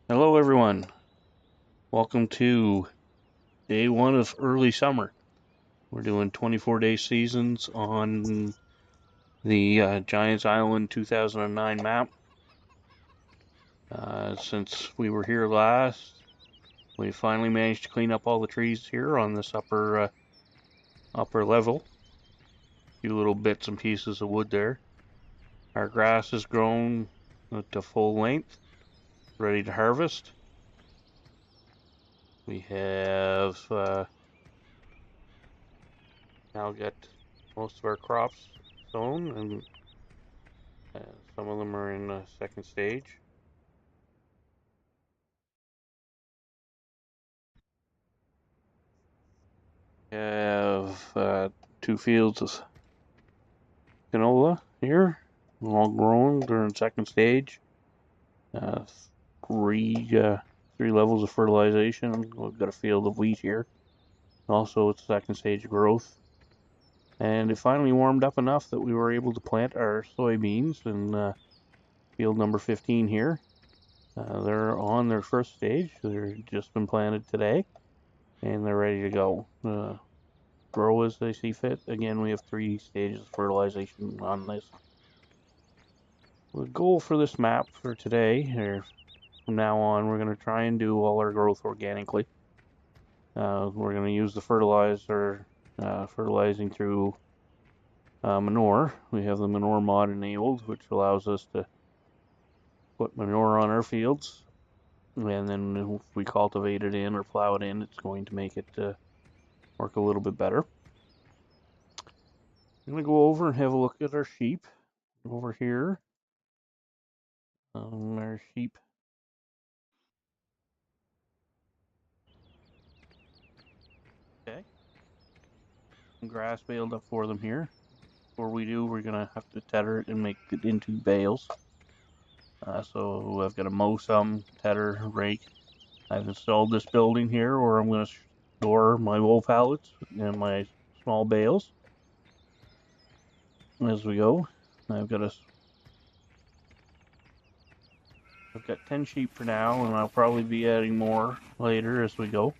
Hello everyone, welcome to day one of early summer. We're doing 24-day seasons on the Giants Island 2009 map. Since we were here last, we finally managed to clean up all the trees here on this upper level. A few little bits and pieces of wood there. Our grass has grown to full length, ready to harvest. We have now got most of our crops sown, and some of them are in the second stage. We have two fields of canola here, all grown. They're in second stage. Uh, three three levels of fertilization. We've got a field of wheat here. Also, it's second stage growth. And it finally warmed up enough that we were able to plant our soybeans in field number 15 here. They're on their first stage. They're just been planted today, and they're ready to go. Grow as they see fit. Again, we have 3 stages of fertilization on this. The goal for this map for today, or from now on, we're going to try and do all our growth organically. We're going to use the fertilizer, fertilizing through manure. We have the manure mod enabled, which allows us to put manure on our fields, and then if we cultivate it in or plow it in, it's going to make it work a little bit better. I'm going to go over and have a look at our sheep over here. Our sheep. Okay. Some grass baled up for them here. Before we do, we're going to have to tether it and make it into bales. So I've got to mow some, tether, rake. I've installed this building here where I'm going to store my wool pallets and my small bales as we go. I've got 10 sheep for now, and I'll probably be adding more later as we go.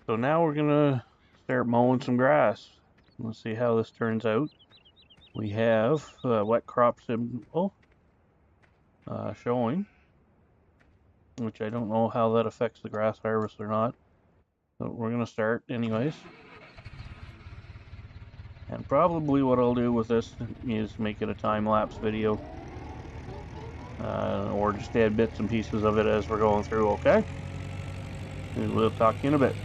So now we're gonna start mowing some grass. Let's see how this turns out. We have wet crop symbol showing, which I don't know how that affects the grass harvest or not. But we're gonna start anyways. And probably what I'll do with this is make it a time-lapse video. Or just add bits and pieces of it as we're going through, okay? And we'll talk to you in a bit.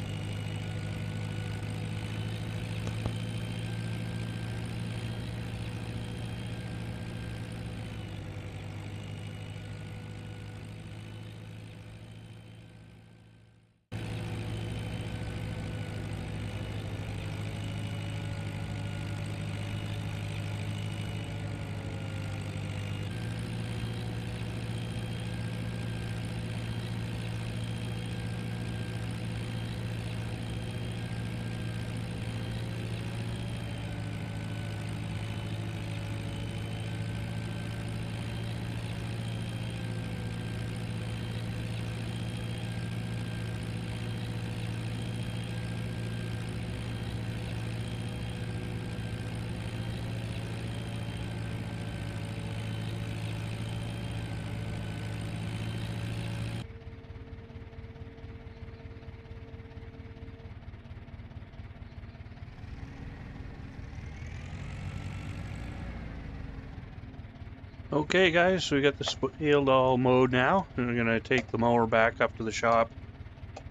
Okay guys, so we got the field all mowed now, and we're gonna take the mower back up to the shop,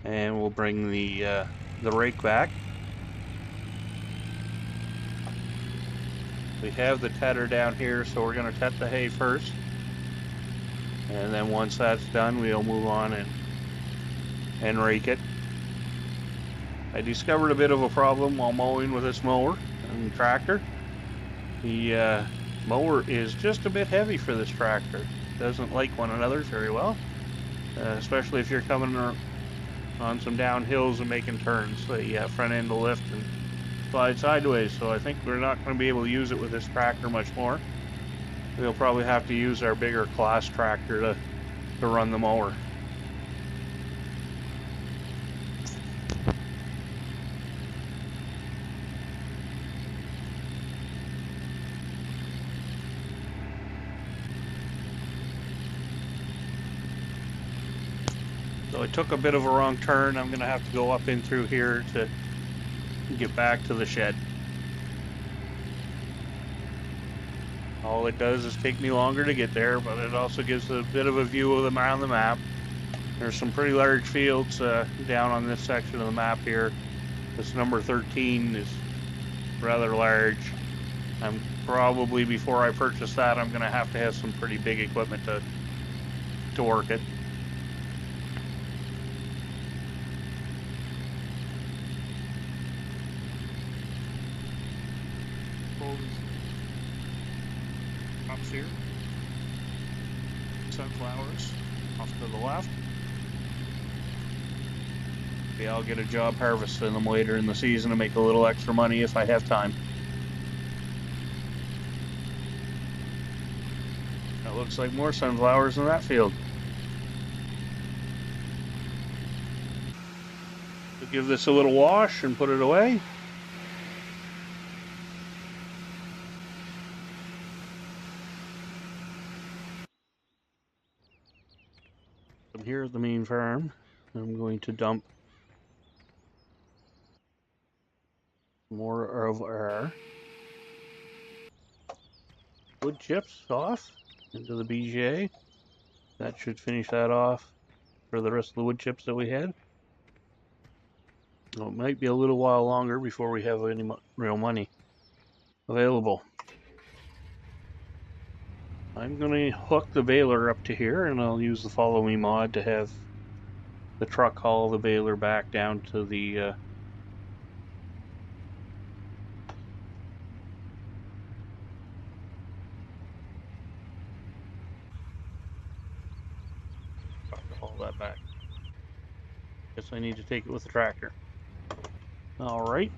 and we'll bring the rake back. We have the tedder down here, so we're gonna tet the hay first, and then once that's done, we'll move on and rake it. I discovered a bit of a problem while mowing with this mower and tractor. The mower is just a bit heavy for this tractor. It doesn't like one another very well, especially if you're coming on some down hills and making turns. The front end will lift and slide sideways, so I think we're not going to be able to use it with this tractor much more. We'll probably have to use our bigger class tractor to run the mower. So I took a bit of a wrong turn. I'm going to have to go up in through here to get back to the shed. All it does is take me longer to get there, but it also gives a bit of a view of them on the map. There's some pretty large fields down on this section of the map here. This number 13 is rather large. I'm probably, before I purchase that, I'm going to have some pretty big equipment to work it. Crops here. Sunflowers off to the left. Maybe I'll get a job harvesting them later in the season to make a little extra money if I have time. That looks like more sunflowers in that field. We'll give this a little wash and put it away. I'm here at the main farm. I'm going to dump more of our wood chips off into the BJ. That should finish that off for the rest of the wood chips that we had. Well, it might be a little while longer before we have any real money available. I'm going to hook the baler up to here, and I'll use the follow me mod to have the truck haul the baler back down to the truck to haul that back. Guess I need to take it with the tractor. All right.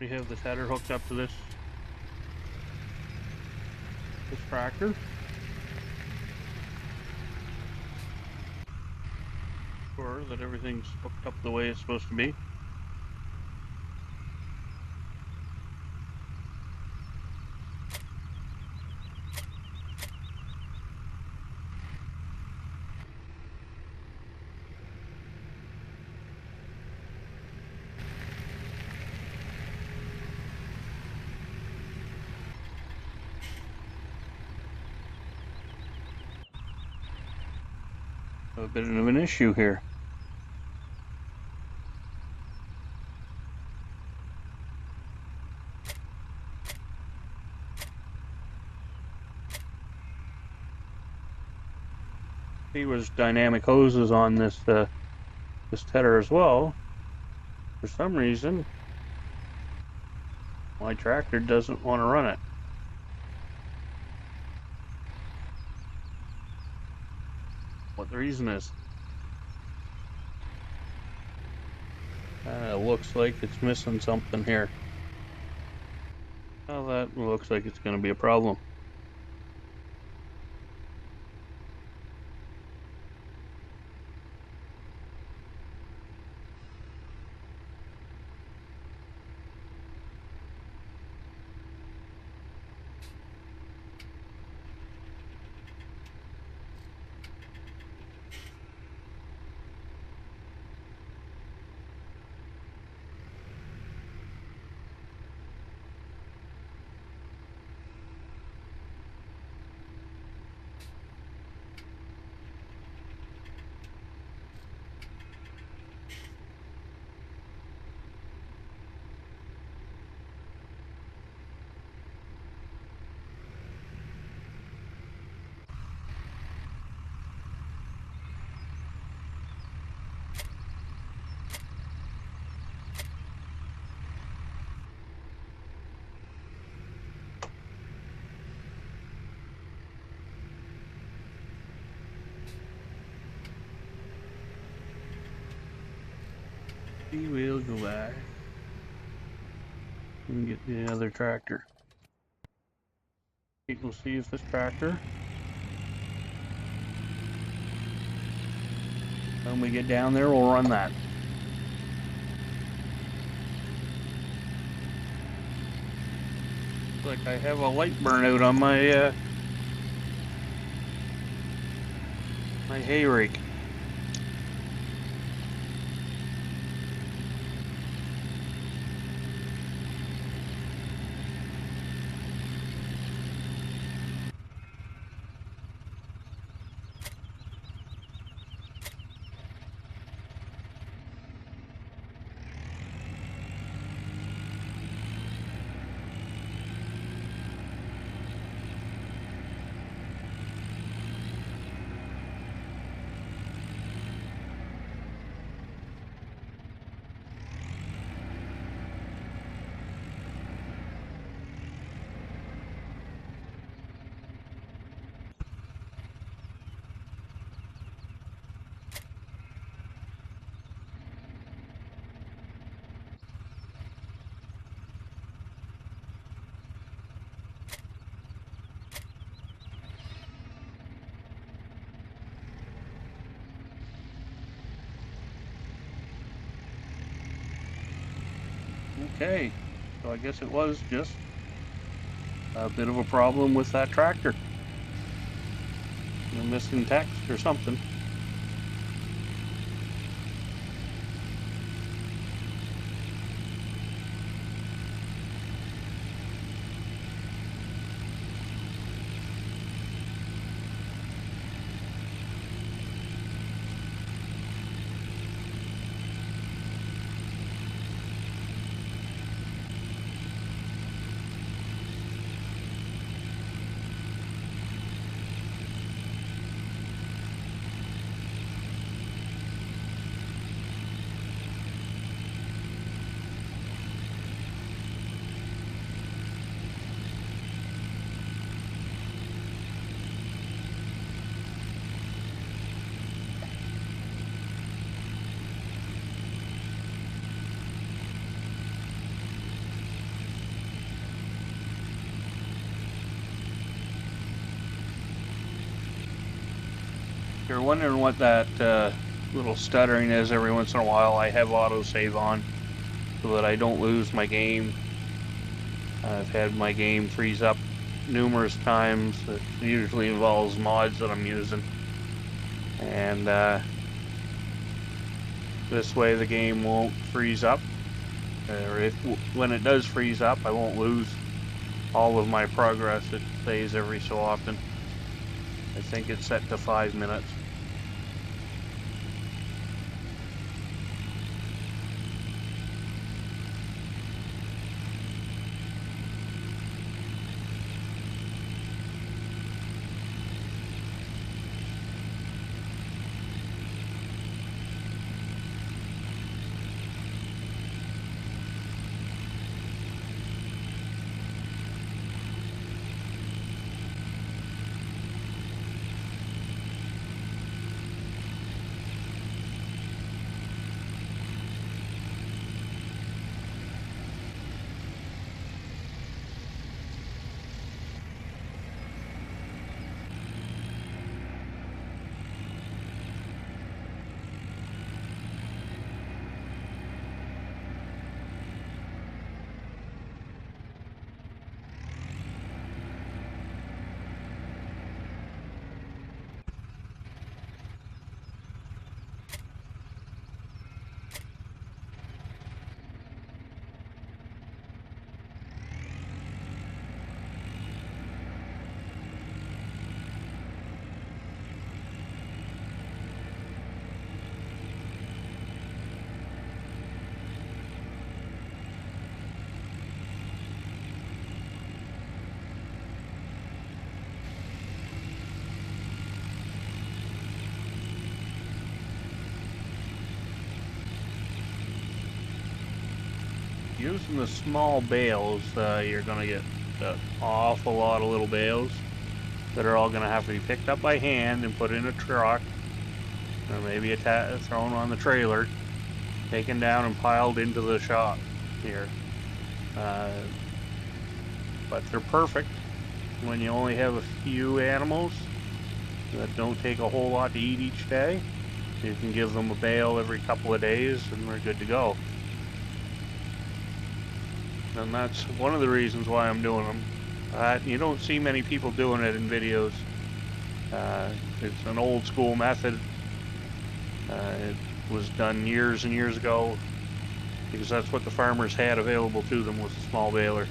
We have the header hooked up to this tractor. Sure that everything's hooked up the way it's supposed to be. A bit of an issue here. There was dynamic hoses on this tether as well. For some reason, my tractor doesn't want to run it. What the reason is? Looks like it's missing something here. Well, that looks like it's going to be a problem. See, we'll go back and get the other tractor. We'll see if this tractor, when we get down there, we'll run that. Looks like I have a light burnout on my my hay rake. Okay, so I guess it was just a bit of a problem with that tractor. You're missing text or something. If you're wondering what that little stuttering is every once in a while, I have autosave on so that I don't lose my game. I've had my game freeze up numerous times. It usually involves mods that I'm using. And this way the game won't freeze up. Or when it does freeze up, I won't lose all of my progress. It stays every so often. I think it's set to 5 minutes. Using the small bales, you're going to get an awful lot of little bales that are all going to have to be picked up by hand and put in a truck, or maybe thrown on the trailer, taken down and piled into the shop here. But they're perfect when you only have a few animals that don't take a whole lot to eat each day. You can give them a bale every couple of days and they're good to go. And that's one of the reasons why I'm doing them. You don't see many people doing it in videos. It's an old school method. It was done years and years ago because that's what the farmers had available to them, was a small baler.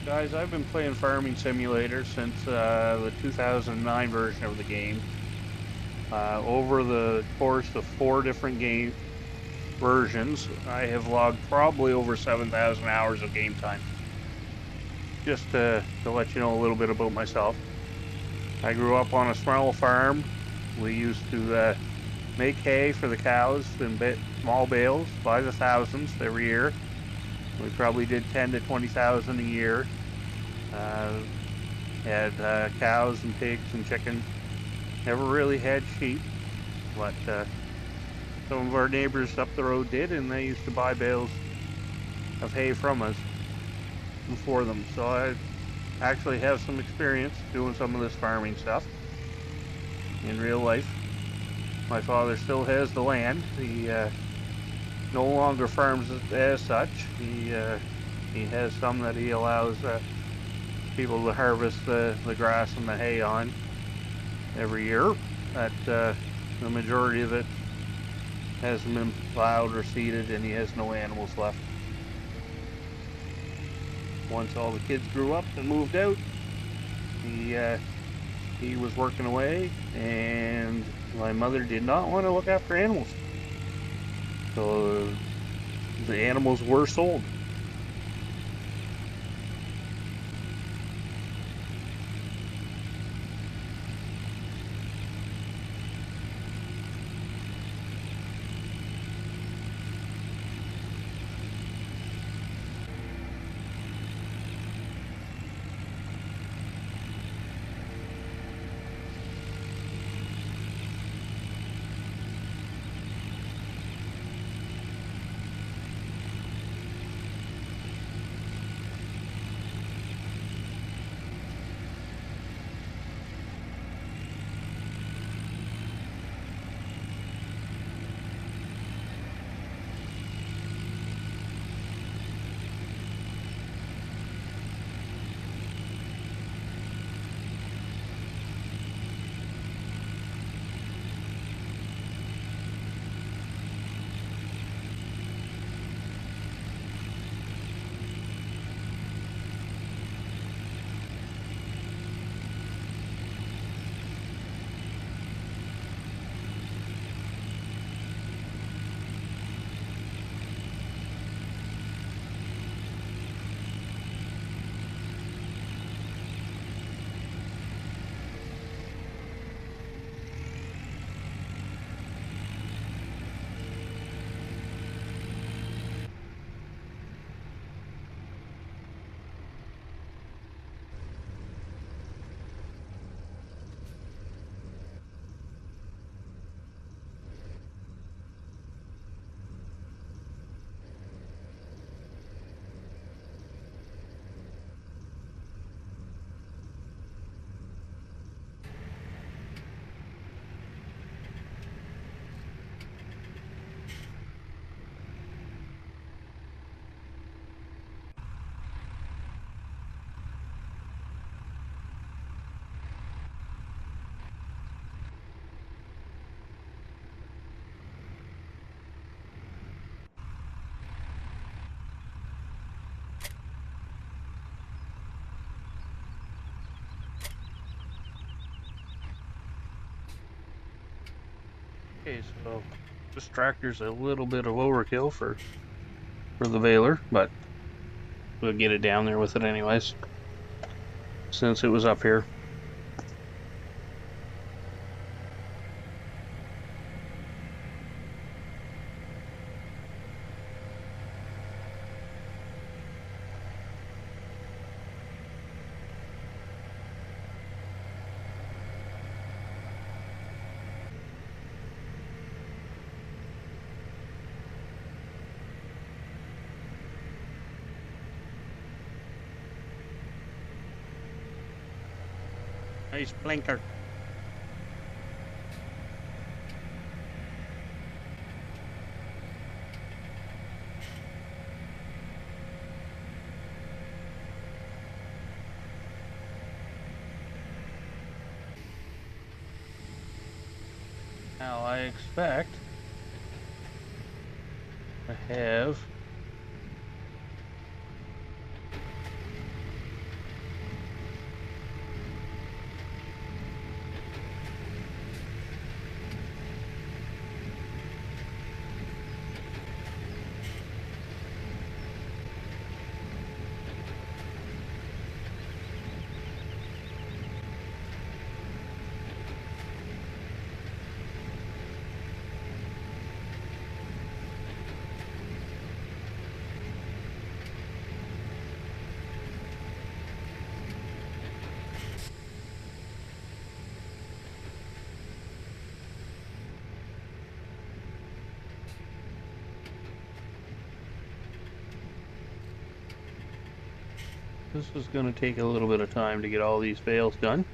Guys, I've been playing Farming Simulator since the 2009 version of the game. Over the course of 4 different game versions, I have logged probably over 7,000 hours of game time. Just to let you know a little bit about myself. I grew up on a small farm. We used to make hay for the cows in small bales by the thousands every year. We probably did 10 to 20,000 a year. Had cows and pigs and chickens. Never really had sheep, but some of our neighbors up the road did, and they used to buy bales of hay from us and for them. So I actually have some experience doing some of this farming stuff in real life. My father still has the land. He no longer farms as such. He has some that he allows people to harvest the grass and the hay on every year. But the majority of it hasn't been plowed or seeded, and he has no animals left. Once all the kids grew up and moved out, he was working away, and my mother did not want to look after animals. So the animals were sold. Okay, so this tractor's a little bit of overkill for the baler, but we'll get it down there with it anyways, since it was up here. Nice blinker. Now I expect to have this is going to take a little bit of time to get all these bales done.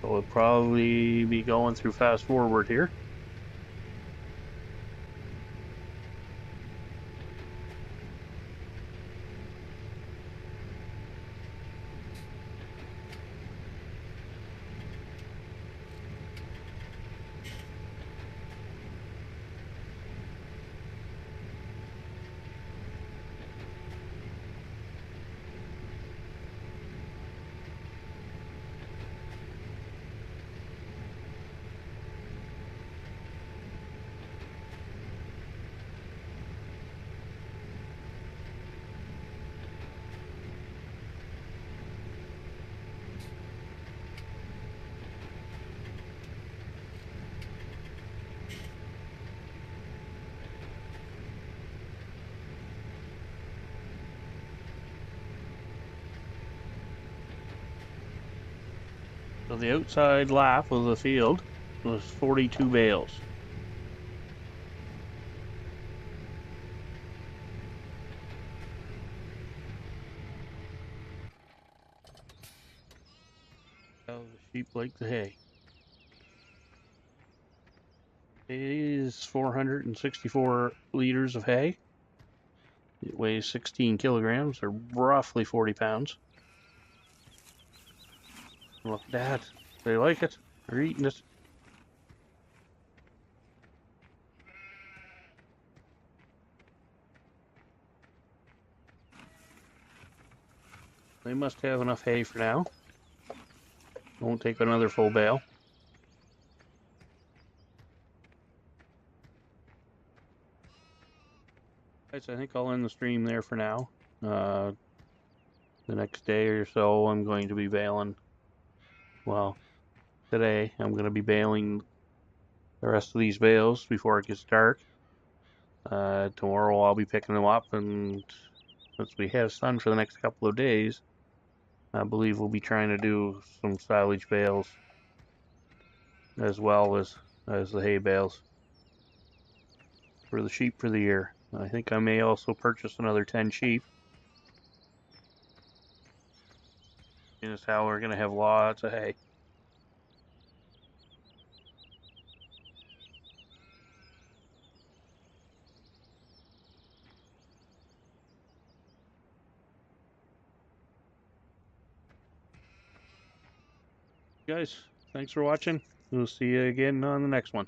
So we'll probably be going through fast forward here. So the outside lap of the field was 42 bales. How the sheep like the hay. It is 464 liters of hay. It weighs 16 kilograms, or roughly 40 pounds. Look at that. They like it. They're eating it. They must have enough hay for now. Won't take another full bale. Guys, I think I'll end the stream there for now. The next day or so, I'm going to be baling. Well, today I'm going to be baling the rest of these bales before it gets dark. Tomorrow I'll be picking them up, and since we have sun for the next couple of days, I believe we'll be trying to do some silage bales as well as the hay bales for the sheep for the year. I think I may also purchase another 10 sheep. And it's how we're going to have lots of hay. Guys, thanks for watching. We'll see you again on the next one.